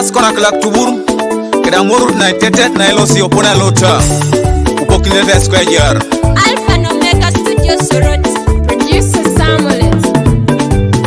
Elias kona klak tubur keda morut na tetet na elosi opona lota upokileta square Alpha and Omega Studio Surot. Producer Samuel.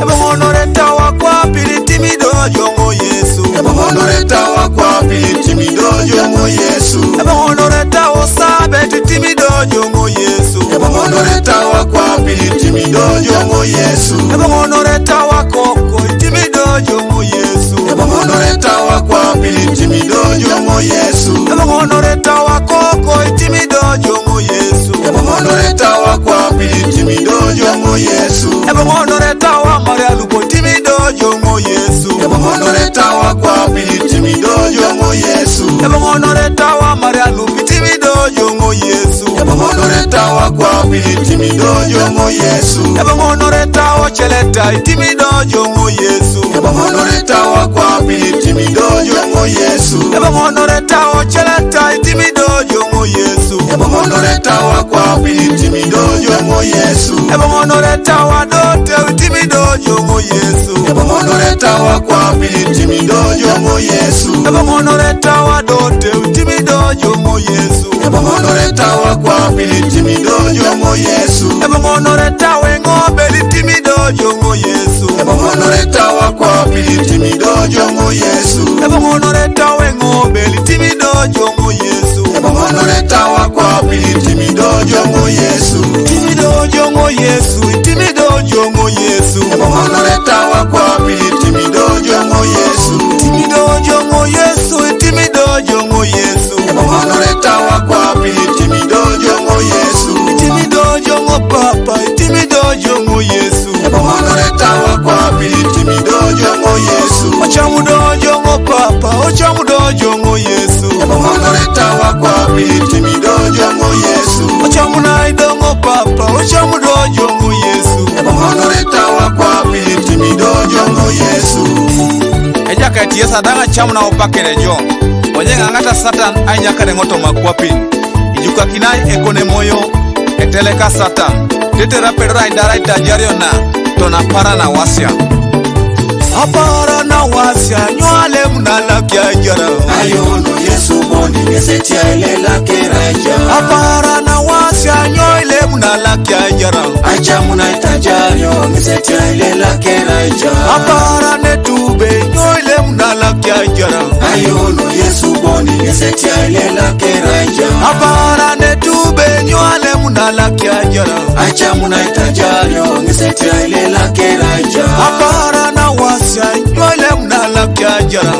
Eba honoreta wa kwa pili timido jongo Yesu. Eba honoreta wa kwa pili timido jongo Yesu. Eba honoreta o sabe timido jongo Yesu. Eba honoreta wa kwa pili timido jongo Yesu. Eba honoreta wa koko timido jongo Yesu. Eba honoreta wa kwa pili timido jongo Yesu. Eba honoreta wa koko timido jongo Yesu. Eba honoreta wa kwa pili timido jongo Yesu. Eba honoreta wa marialu ko timido jongo Yesu. Eba honoreta wa kwa pili timido jongo Yesu. Eba honoreta wa marialu timido jongo Yesu. Eba honoreta wa kwa pili timido jongo Yesu. Eba honoreta wa cheleta timido jongo Yesu. Eba honoreta wa kwa pili timido jongo Yesu. Eba honoreta wa cheleta timido jongo Yesu. Eba honoreta wa kwa pili timido jongo Yesu. Eba honoreta wa dote timido jongo Yesu. Eba honoreta wa kwa pili timido jongo Yesu. Eba honoreta wa dote timido jongo Yesu. Eba honoreta wa kwa pili timido jongo Yesu. Eba honoreta we ngobe timido jongo Yesu. Eba honoreta wa kwa pili timido jongo Yesu. Eba honoreta we ngobe timido jongo Yesu. Eba honoreta wa kwa pili timido jongo Yesu. Timido jongo Yesu. Timido jongo Yesu. Eba honoreta wa kwa pili timido jongo Yesu. Timido jongo Yesu. Timido jongo Yesu. Eba honoreta wa kwa pili timido jongo Yesu. Timido jongo papa. Timido jongo Yesu. Eba honoreta wa kwa pili timido jongo Yesu. Ochamudo jongo papa. Ochamudo jongo Yesu. Eba honoreta wa kwa pili timido jongo Yesu. Ochamuna idongo papa. Ochamudo jongo Yesu. Eba honoreta wa kwa pili timido jongo Yesu. Ejaka etiesa danga chamuna opakere jo. Ojenga ngata Satan ainyaka rengoto makwapin. Ijuka kinai ekone moyo eteleka Satan. Tetera pedra indara itajario na tona para na wasya. Apara na wasya nywale mnalakia jara. Ayono Yesu boni ngesetia ile lake raja. Apara na wasya nywale mnalakia jara. Acha muna itajario ngesetia ile lake raja. Apara netube nywale mnalakia jara. Ayono Yesu boni ngesetia ile lake raja. Apara netube nywale mnalakia jara. Acha muna itajario ngesetia ile lake raja. Apara na wasya nywale mnalakia jara.